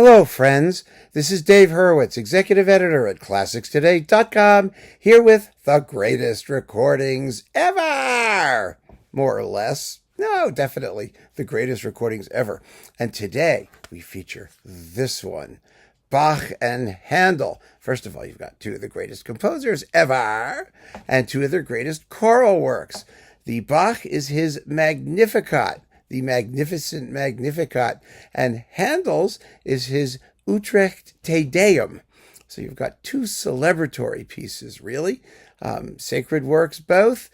Hello, friends. This is Dave Hurwitz, executive editor at ClassicsToday.com, here with the greatest recordings ever! More or less. No, definitely the greatest recordings ever. And today we feature this one, Bach and Handel. First of all, you've got two of the greatest composers ever, and two of their greatest choral works. The Bach is his Magnificat, the magnificent Magnificat, and Handel's is his Utrecht Deum. So you've got two celebratory pieces, really, sacred works both,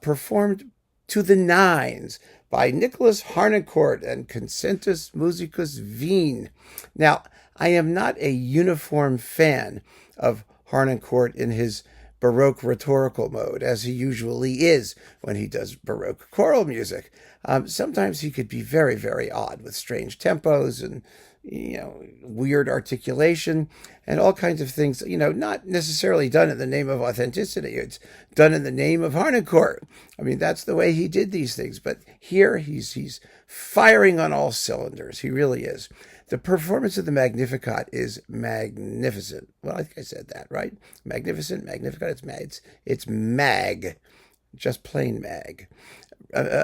performed to the nines by Nikolaus Harnoncourt and Concentus Musicus Wien. Now, I am not a uniform fan of Harnoncourt in his Baroque rhetorical mode, as he usually is when he does Baroque choral music. Sometimes he could be very, very odd with strange tempos and, weird articulation and all kinds of things, not necessarily done in the name of authenticity. It's done in the name of Harnoncourt. I mean, that's the way he did these things. But here he's firing on all cylinders. He really is. The performance of the Magnificat is magnificent. Well, I think I said that, right? Magnificent, Magnificat, it's mag, just plain mag.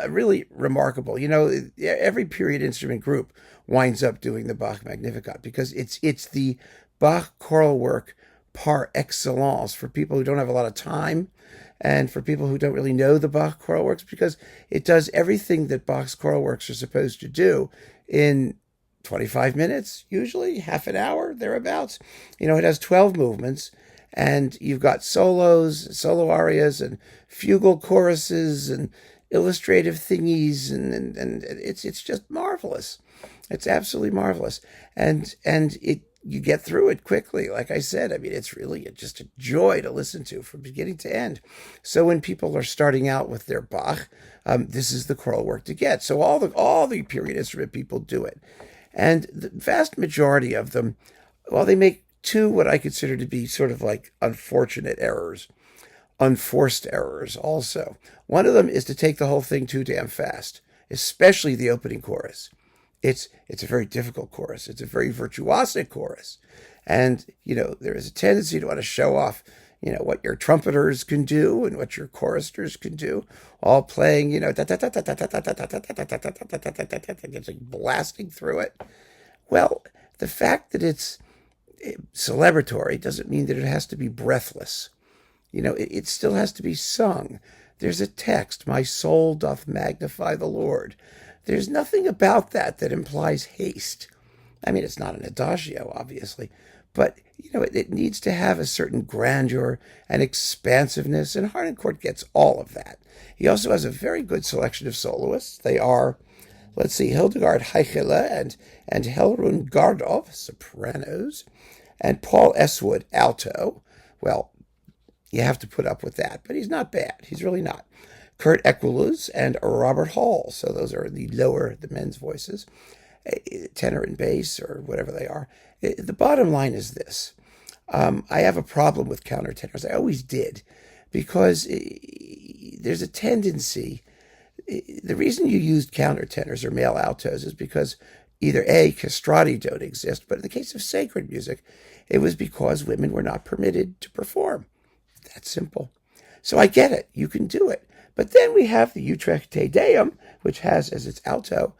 Really remarkable. Every period instrument group winds up doing the Bach Magnificat because it's the Bach choral work par excellence for people who don't have a lot of time and for people who don't really know the Bach choral works, because it does everything that Bach's choral works are supposed to do in 25 minutes, usually half an hour, thereabouts. It has 12 movements, and you've got solos, solo arias, and fugal choruses, and illustrative thingies, and it's just marvelous. It's absolutely marvelous, and you get through it quickly. Like I said, I mean, it's really just a joy to listen to from beginning to end. So when people are starting out with their Bach, this is the choral work to get. So all the period instrument people do it. And the vast majority of them, they make two what I consider to be sort of like unfortunate errors, unforced errors also. One of them is to take the whole thing too damn fast, especially the opening chorus. It's a very difficult chorus. It's a very virtuosic chorus. And, there is a tendency to want to show off, what your trumpeters can do and what your choristers can do, all playing, it's like blasting through it. Well, the fact that it's celebratory doesn't mean that it has to be breathless. It still has to be sung. There's a text, my soul doth magnify the Lord. There's nothing about that implies haste. I mean, it's not an adagio, obviously, but, it needs to have a certain grandeur and expansiveness, and Harnoncourt gets all of that. He also has a very good selection of soloists. They are, Hildegard Heichele and Helrun Gardov, sopranos, and Paul Eswood, alto. Well, you have to put up with that, but he's not bad. He's really not. Kurt Equeluz and Robert Hall, so those are the men's voices, tenor and bass or whatever they are. The bottom line is this. I have a problem with countertenors. I always did, because there's a tendency. The reason you used countertenors or male altos is because either A, castrati don't exist, but in the case of sacred music, it was because women were not permitted to perform. That's simple. So I get it. You can do it. But then we have the Utrecht Deum, which has as its alto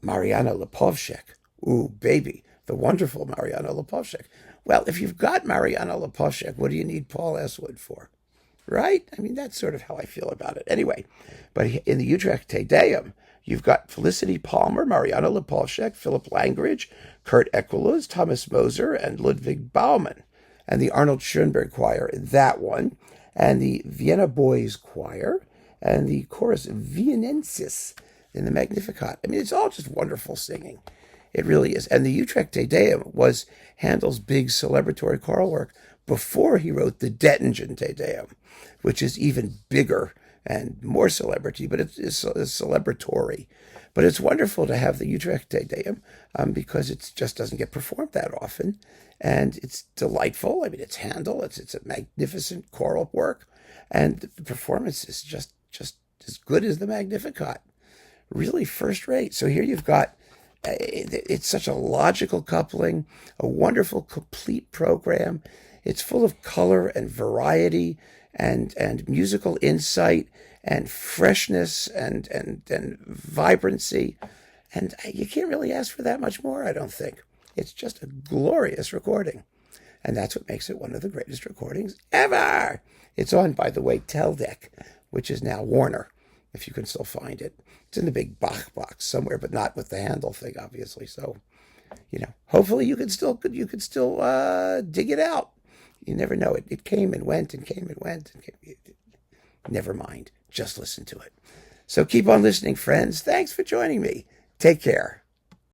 Mariana Lipovshek. Ooh, baby, the wonderful Mariana Lipovshek. Well, if you've got Mariana Lipovshek, what do you need Paul Eswood for? Right? I mean, that's sort of how I feel about it. Anyway, but in the Utrecht Deum, you've got Felicity Palmer, Mariana Lipovshek, Philip Langridge, Kurt Equeluz, Thomas Moser, and Ludwig Baumann, and the Arnold Schoenberg Choir in that one, and the Vienna Boys Choir, and the chorus Vienensis in the Magnificat. I mean, it's all just wonderful singing. It really is. And the Utrecht Deum was Handel's big celebratory choral work before he wrote the Dettingen Deum, which is even bigger and more celebrity, but it's celebratory. But it's wonderful to have the Utrecht Deum because it just doesn't get performed that often. And it's delightful. I mean, it's Handel. It's a magnificent choral work. And the performance is just as good as the Magnificat. Really first rate. So here you've got It's such a logical coupling, a wonderful, complete program. It's full of color and variety and musical insight and freshness and vibrancy. And you can't really ask for that much more, I don't think. It's just a glorious recording. And that's what makes it one of the greatest recordings ever. It's on, by the way, Teldec, which is now Warner, if you can still find it. It's in the big Bach box somewhere, but not with the Handel thing, obviously. So, hopefully you could still dig it out. You never know. It came and went and came and went. Never mind. Just listen to it. So keep on listening, friends. Thanks for joining me. Take care.